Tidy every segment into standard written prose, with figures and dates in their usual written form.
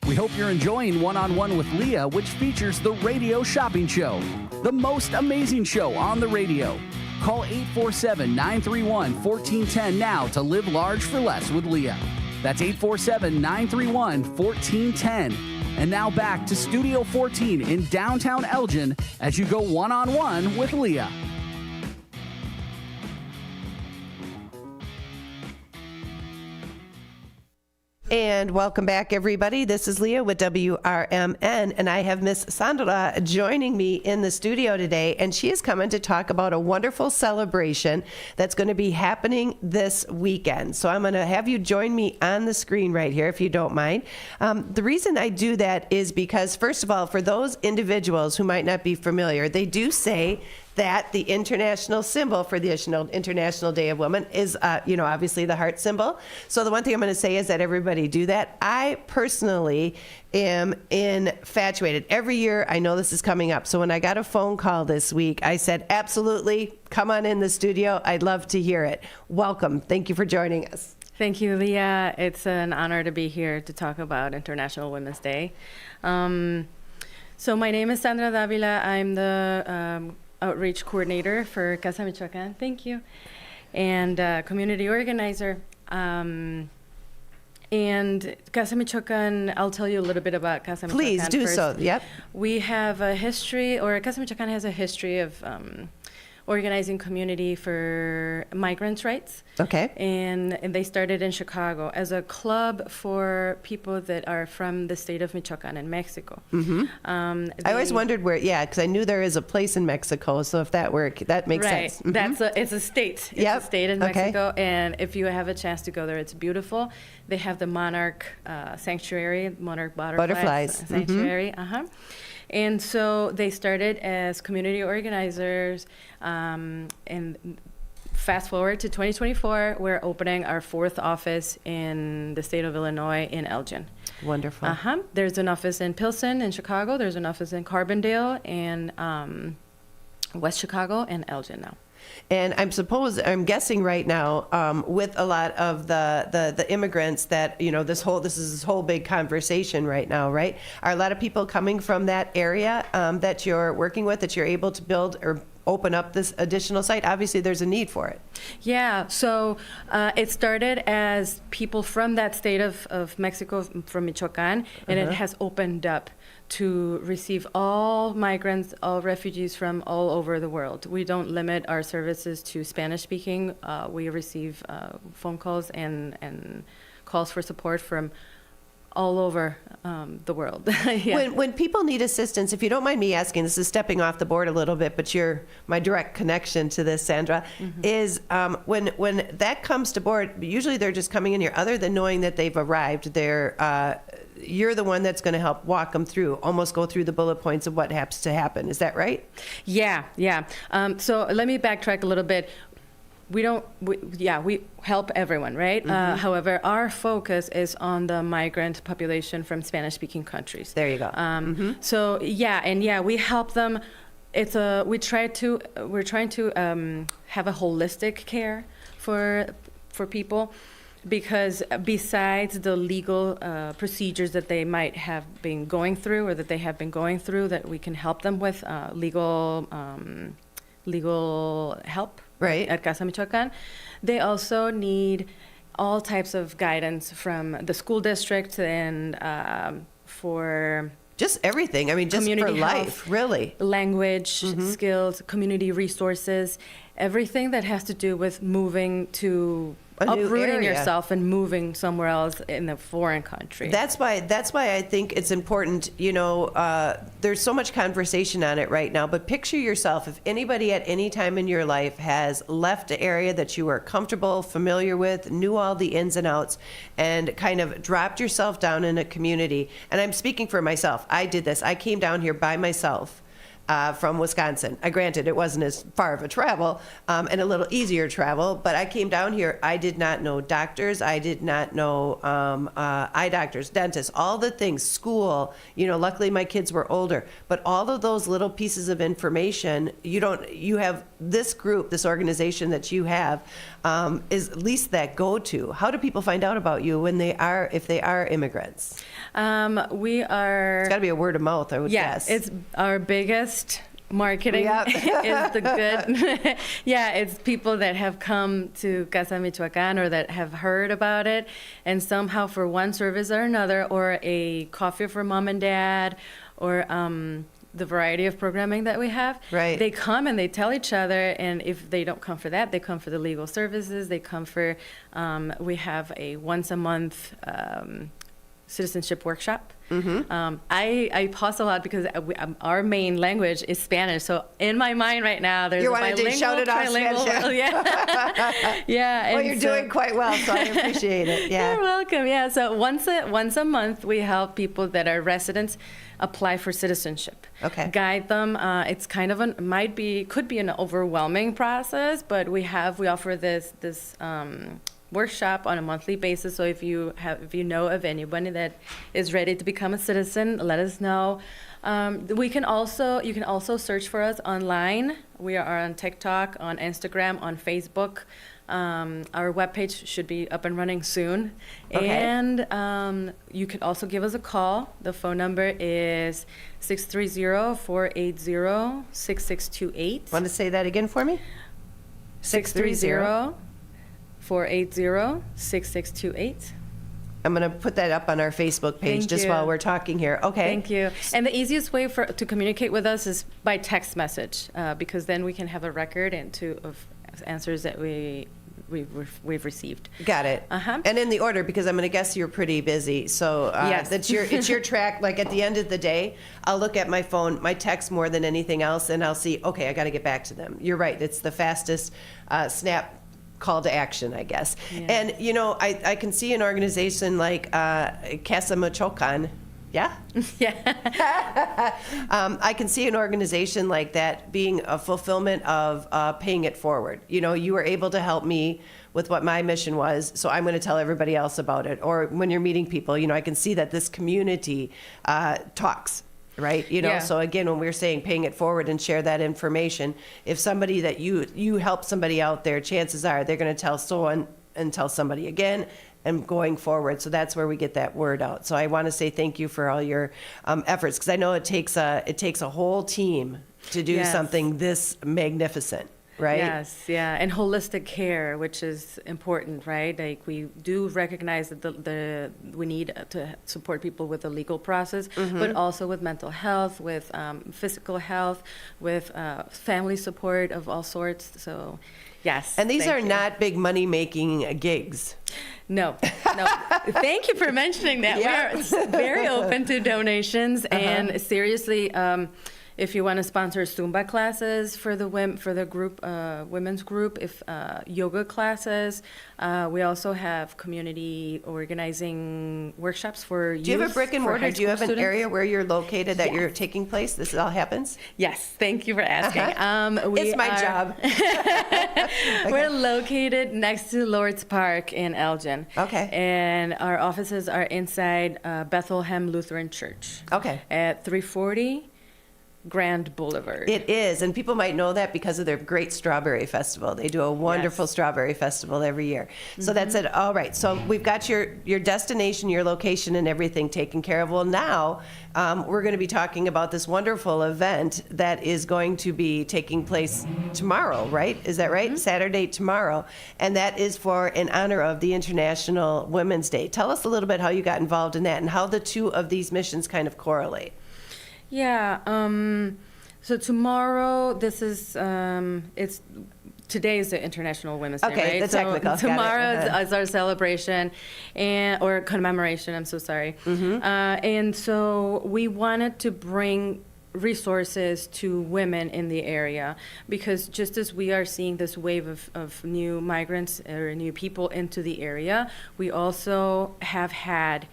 We hope you're enjoying One-on-One with Leah, which features the radio shopping show, the most amazing show on the radio. Call 847-931-1410 now to live large for less with Leah. That's 847-931-1410. And now back to Studio 14 in downtown Elgin as you go one-on-one with Leah. And welcome back, everybody. This is Leah with WRMN, and I have Miss Sandra joining me in the studio today, and she is coming to talk about a wonderful celebration that's going to be happening this weekend. So I'm going to have you join me on the screen right here, if you don't mind. The reason I do that is because, first of all, for those individuals who might not be familiar, they do say that the international symbol for the International Day of Women is, obviously the heart symbol. So the one thing I'm going to say is that everybody do that. I personally am infatuated. Every year, I know this is coming up. So when I got a phone call this week, I said, absolutely, come on in the studio. I'd love to hear it. Welcome. Thank you for joining us. Thank you, Leah. It's an honor to be here to talk about International Women's Day. So my name is Sandra Davila. I'm the outreach coordinator for Casa Michoacan. Thank you. And community organizer. And Casa Michoacan, I'll tell you a little bit about Casa Michoacan. Please do first. so. Yep. We have a history, or Casa Michoacan has a history of organizing community for migrants' rights. Okay. And they started in Chicago as a club for people that are from the state of Michoacan in Mexico. Mm-hmm. I always wondered where, because I knew there is a place in Mexico, so if that were, that makes sense. Mm-hmm. It's a state. It's a state in Mexico, and if you have a chance to go there, it's beautiful. They have the monarch sanctuary, monarch butterflies sanctuary. Mm-hmm. And so they started as community organizers, and fast forward to 2024, we're opening our 4th office in the state of Illinois in Elgin. Wonderful. There's an office in Pilsen in Chicago. There's an office in Carbondale and West Chicago and Elgin now. And I'm guessing right now, with a lot of the immigrants that, this is this whole big conversation right now, right? Are a lot of people coming from that area that you're working with, that you're able to build or open up this additional site? Obviously, there's a need for it. Yeah, so it started as people from that state of Mexico, from Michoacan, and it has opened up to receive all migrants, all refugees from all over the world. We don't limit our services to Spanish speaking. We receive phone calls and calls for support from all over the world. Yeah. When people need assistance, if you don't mind me asking, this is stepping off the board a little bit, but you're my direct connection to this, Sandra, is when that comes to board, usually they're just coming in here, other than knowing that they've arrived, you're the one that's going to help walk them through, almost go through the bullet points of what has to happen. Is that right? Yeah. So let me backtrack a little bit. We help everyone, right? However, our focus is on the migrant population from Spanish-speaking countries. There you go. So we help them. We're trying to have a holistic care for people, because besides the legal procedures that they might have been going through, or that they have been going through, that we can help them with legal help. Right. At Casa Michoacan. They also need all types of guidance from the school district and for just everything. I mean, just community for health, life, really. Language, skills, community resources, everything that has to do with moving to uprooting yourself and moving somewhere else in a foreign country. That's why I think it's important. There's so much conversation on it right now, but picture yourself, if anybody at any time in your life has left an area that you were comfortable, familiar with, knew all the ins and outs, and kind of dropped yourself down in a community. And I'm speaking for myself. I did this. I came down here by myself. From Wisconsin. Granted, it wasn't as far of a travel and a little easier travel, but I came down here. I did not know doctors. I did not know eye doctors, dentists, all the things, school. Luckily my kids were older, but all of those little pieces of information, you have this group, this organization that you have, is at least that go-to. How do people find out about you if they are immigrants? We are. It's got to be a word of mouth, I would guess. It's our biggest marketing is the good. Yeah, it's people that have come to Casa Michoacán or that have heard about it, and somehow for one service or another, or a coffee for mom and dad, or the variety of programming that we have. Right. They come and they tell each other, and if they don't come for that, they come for the legal services. They come for, we have a once a month citizenship workshop. I pause a lot because our main language is Spanish. So in my mind right now, there's you wanted to shout it out, Spanish. Yeah. Yeah. Well, you're doing quite well, so I appreciate it. Yeah. You're welcome. Yeah. So once a month, we help people that are residents apply for citizenship. Okay. Guide them. It's kind of could be an overwhelming process, but we offer this workshop on a monthly basis. So if you know of anybody that is ready to become a citizen, let us know. You can also search for us online. We are on TikTok, on Instagram, on Facebook. Our webpage should be up and running soon. Okay. And you can also give us a call. The phone number is 630-480-6628. Want to say that again for me? 630-480-6628. I'm going to put that up on our Facebook page Thank just you. while we're talking here. Okay. Thank you. And the easiest way to communicate with us is by text message, because then we can have a record of answers that we've received. Got it. Uh-huh. And in the order, because I'm going to guess you're pretty busy. So Yes. it's your track. Like at the end of the day, I'll look at my phone, my text more than anything else, and I'll see, okay, I got to get back to them. You're right. It's the fastest snap call to action, I guess. Yeah. And, I can see an organization like Casa Michoacán. Yeah? Yeah. I can see an organization like that being a fulfillment of paying it forward. You were able to help me with what my mission was, so I'm going to tell everybody else about it. Or when you're meeting people, I can see that this community talks. Right? Yeah. So again, when we're saying paying it forward and share that information, if somebody that you help somebody out there, chances are they're going to tell someone and tell somebody again and going forward. So that's where we get that word out. So I want to say thank you for all your efforts, because I know it takes a whole team to do Yes. something this magnificent. Right? Yes, yeah, and holistic care, which is important, right? Like we do recognize that we need to support people with the legal process, but also with mental health, with physical health, with family support of all sorts. So, yes. And these thank are you. not big money making gigs. No. Thank you for mentioning that. Yeah. We are very open to donations, and seriously. If you want to sponsor Zumba classes for the group, women's group, if yoga classes, we also have community organizing workshops for youth. Do you have a brick and for mortar? high Do you have school an students. area where you're located that Yes. you're taking place? This all happens? Yes, thank you for asking. It's my job. We're located next to Lord's Park in Elgin. Okay. And our offices are inside Bethlehem Lutheran Church. Okay. At 340 Grand Boulevard. It is, and people might know that because of their great strawberry festival. They do a wonderful Yes. strawberry festival every year. So that's it. All right. So we've got your destination, your location, and everything taken care of. Well, now we're going to be talking about this wonderful event that is going to be taking place tomorrow, right? Is that right? Saturday, tomorrow. And that is in honor of the International Women's Day. Tell us a little bit how you got involved in that and how the two of these missions kind of correlate. Yeah. So tomorrow, this is today is the International Women's Day, Okay, right? the technical. Got it. Tomorrow Uh-huh. is our celebration or commemoration. I'm so sorry. And so we wanted to bring resources to women in the area, because just as we are seeing this wave of new migrants or new people into the area, we also have had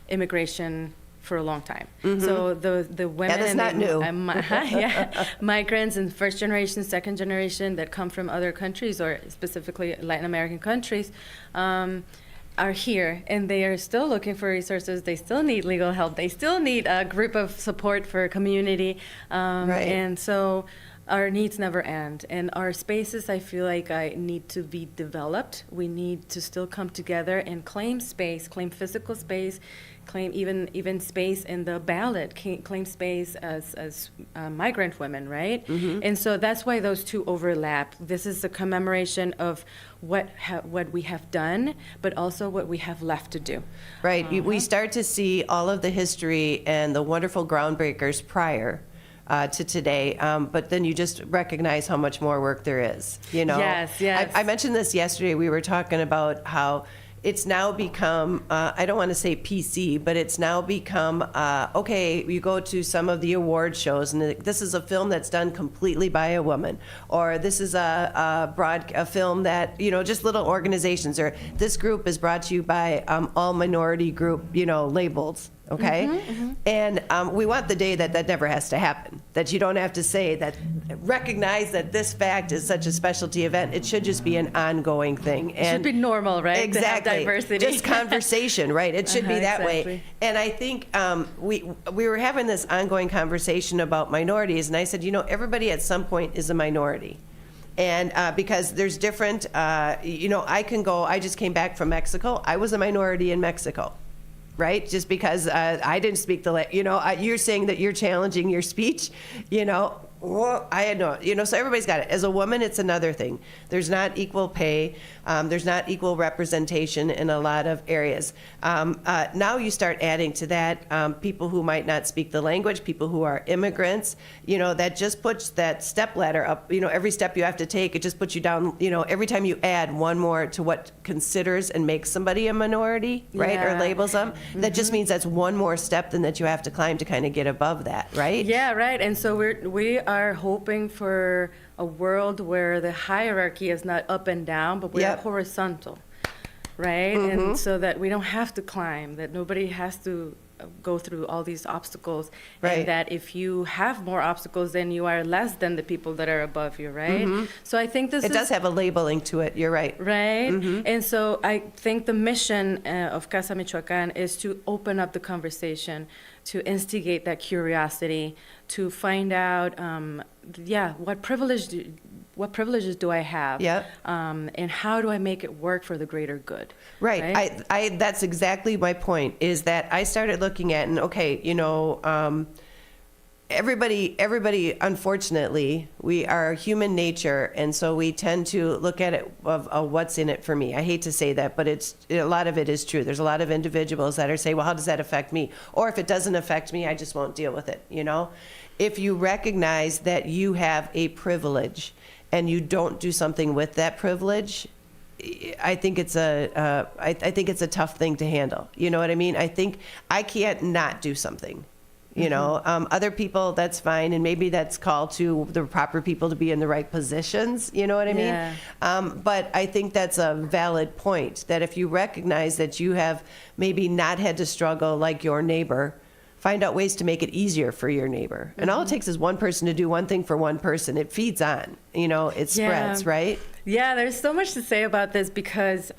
immigration for a long time. So the women that's and not new. migrants and first generation, second generation that come from other countries, or specifically Latin American countries, are here, and they are still looking for resources. They still need legal help. They still need a group of support for community. Right. And so our needs never end, and our spaces, I feel like, I need to be developed. We need to still come together and claim space, claim physical space, claim even space in the ballot, claim space as migrant women, right? And so that's why those two overlap. This is a commemoration of what we have done, but also what we have left to do. Right. We start to see all of the history and the wonderful groundbreakers prior to today, but then you just recognize how much more work there is. You know. Yes. I mentioned this yesterday. We were talking about how it's now become, I don't want to say PC, but it's now become, okay, you go to some of the award shows, and this is a film that's done completely by a woman, or this is a film that, just little organizations, or this group is brought to you by all minority group, labels. Okay? And we want the day that never has to happen, that you don't have to say that, recognize that this fact is such a specialty event. It should just be an ongoing thing. And it should be normal, right? Exactly. To have diversity. Just conversation, right? It should be that exactly. way. And I think we were having this ongoing conversation about minorities, and I said, everybody at some point is a minority. And because there's different, I just came back from Mexico. I was a minority in Mexico. Right? Just because I didn't speak the language. You're saying that you're challenging your speech, well, I had no, so everybody's got it. As a woman, it's another thing. There's not equal pay. There's not equal representation in a lot of areas. Now you start adding to that people who might not speak the language, people who are immigrants, that just puts that step ladder up. Every step you have to take, it just puts you down, every time you add one more to what considers and makes somebody a minority, right? Or labels them, that just means that's one more step than that you have to climb to kind of get above that, right? Yeah, right. And so we are hoping for a world where the hierarchy is not up and down, but we are horizontal, right? And so that we don't have to climb, that nobody has to go through all these obstacles, and that if you have more obstacles, then you are less than the people that are above you, right? So I think it does have a labeling to it. You're right. Right? And so I think the mission of Casa Michoacán is to open up the conversation, to instigate that curiosity, to find out, what privileges do I have? And how do I make it work for the greater good? Right. I that's exactly my point, is that I started looking at, and everybody, unfortunately, we are human nature, and so we tend to look at it of what's in it for me. I hate to say that, but a lot of it is true. There's a lot of individuals that are saying, well, how does that affect me? Or if it doesn't affect me, I just won't deal with it, If you recognize that you have a privilege and you don't do something with that privilege, I think it's a tough thing to handle. You know what I mean? I think I can't not do something. Other people, that's fine, and maybe that's called to the proper people to be in the right positions. You know what I mean? But I think that's a valid point, that if you recognize that you have maybe not had to struggle like your neighbor, find out ways to make it easier for your neighbor. And all it takes is one person to do one thing for one person. It feeds on, it spreads, right? Yeah, there's so much to say about this because,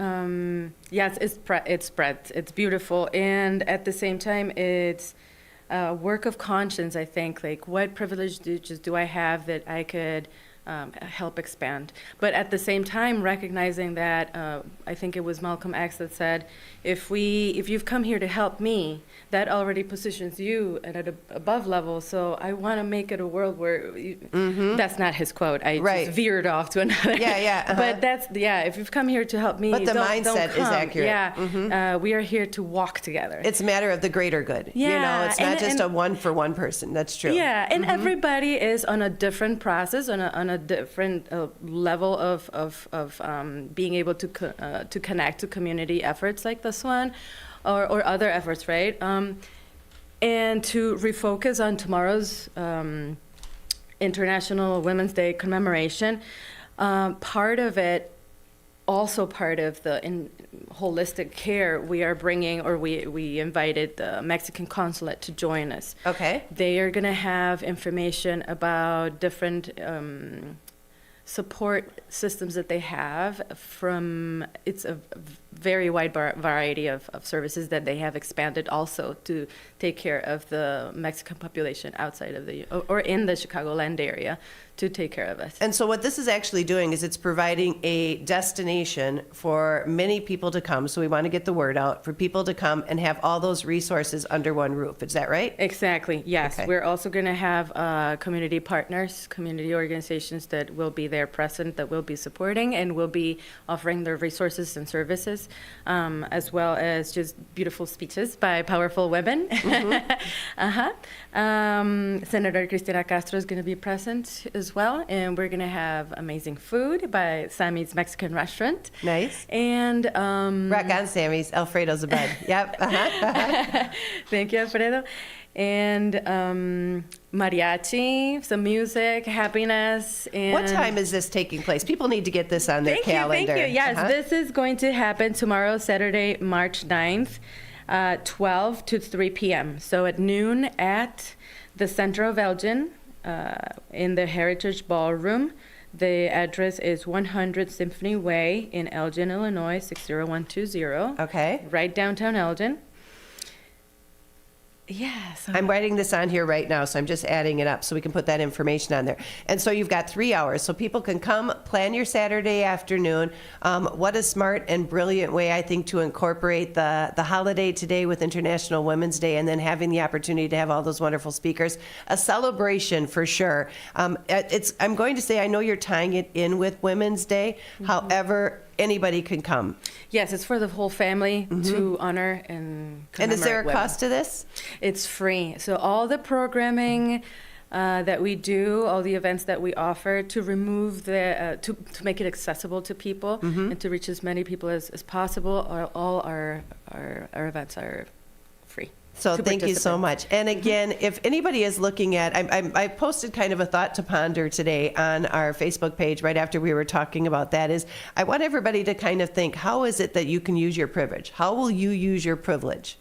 yes, it spreads. It's beautiful. And at the same time, it's a work of conscience, I think. Like, what privileges do I have that I could help expand? But at the same time, recognizing that, I think it was Malcolm X that said, if you've come here to help me, that already positions you at an above level. So I want to make it a world where that's not his quote. I just veered off to another. But that's if you've come here to help me, but the mindset don't come. is accurate. We are here to walk together. It's a matter of the greater good. It's not just a one for one person. That's true. Yeah, and everybody is on a different process, on a different level of being able to connect to community efforts like this one, or other efforts, right? And to refocus on tomorrow's International Women's Day commemoration. Part of it, also part of the holistic care, we are bringing, or we invited the Mexican consulate to join us. Okay. They are going to have information about different support systems that they have it's a very wide variety of services that they have expanded also to take care of the Mexican population outside of or in the Chicagoland area. to take care of us. And so what this is actually doing is it's providing a destination for many people to come. So we want to get the word out for people to come and have all those resources under one roof. Is that right? Exactly, yes. Okay. We're also going to have community partners, community organizations that will be there present, that will be supporting and will be offering their resources and services, as well as just beautiful speeches by powerful women. Senator Cristina Castro is going to be present as well, and we're going to have amazing food by Sammy's Mexican Restaurant. Nice. And Rock on, Sammy's. Alfredo's a bud. Yep. thank you, Alfredo. And mariachi, some music, happiness. And What time is this taking place? People need to get this on their calendar. Thank you. Yes, this is going to happen tomorrow, Saturday, March 9th, 12 to 3 p.m. So at noon at the center of Elgin, in the Heritage Ballroom. The address is 100 Symphony Way in Elgin, Illinois, 60120. Okay. Right downtown Elgin. Yes. I'm writing this on here right now, so I'm just adding it up so we can put that information on there. And so you've got 3 hours, so people can come, plan your Saturday afternoon. What a smart and brilliant way, I think, to incorporate the holiday today with International Women's Day, and then having the opportunity to have all those wonderful speakers. A celebration for sure. I'm going to say, I know you're tying it in with Women's Day. However, anybody can come. Yes, it's for the whole family to honor and commemorate. And is there a women. cost to this? It's free. So all the programming that we do, all the events that we offer, to remove to make it accessible to people and to reach as many people as possible, all our events are free. So thank you so much. And again, if anybody is looking at, I posted kind of a thought to ponder today on our Facebook page right after we were talking about that, is I want everybody to kind of think, how is it that you can use your privilege? How will you use your privilege?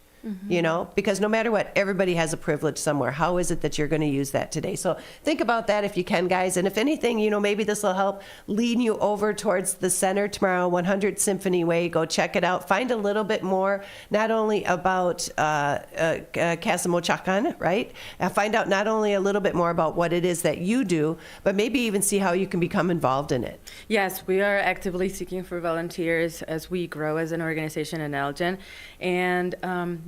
You know, because no matter what, everybody has a privilege somewhere. How is it that you're going to use that today? So think about that if you can, guys. And if anything, you know, maybe this will help lead you over towards the center tomorrow, 100 Symphony Way. Go check it out. Find a little bit more, not only about Casamochacan, right? Find out not only a little bit more about what it is that you do, but maybe even see how you can become involved in it. Yes, we are actively seeking for volunteers as we grow as an organization in Elgin. And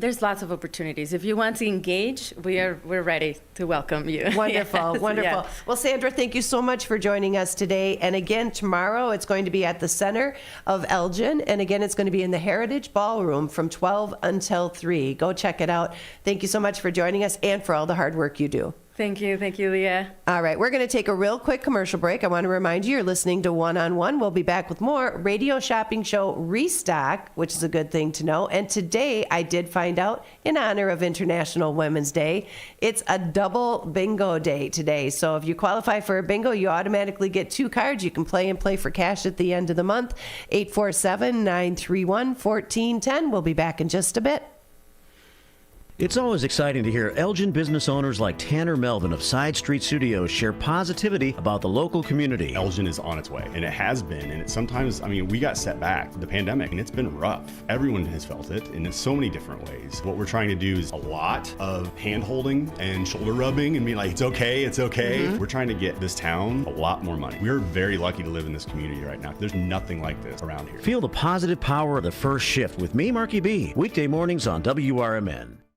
there's lots of opportunities. If you want to engage, we're ready to welcome you. Wonderful, Yes, wonderful. yes. Well, Sandra, thank you so much for joining us today. And again, tomorrow it's going to be at the center of Elgin. And again, it's going to be in the Heritage Ballroom from 12 until 3. Go check it out. Thank you so much for joining us and for all the hard work you do. Thank you, Leah. All right, we're going to take a real quick commercial break. I want to remind you, you're listening to One on One. We'll be back with more Radio Shopping Show Restock, which is a good thing to know. And today, I did find out, in honor of International Women's Day, it's a double bingo day today. So if you qualify for a bingo, you automatically get 2 cards. You can play and play for cash at the end of the month. 847-931-1410. We'll be back in just a bit. It's always exciting to hear Elgin business owners like Tanner Melvin of Side Street Studios share positivity about the local community. Elgin is on its way, and it has been, and sometimes, we got set back, the pandemic, and it's been rough. Everyone has felt it in so many different ways. What we're trying to do is a lot of hand-holding and shoulder rubbing and being like, it's okay, it's okay. We're trying to get this town a lot more money. We're very lucky to live in this community right now. There's nothing like this around here. Feel the positive power of the first shift with me, Marky B, weekday mornings on WRMN.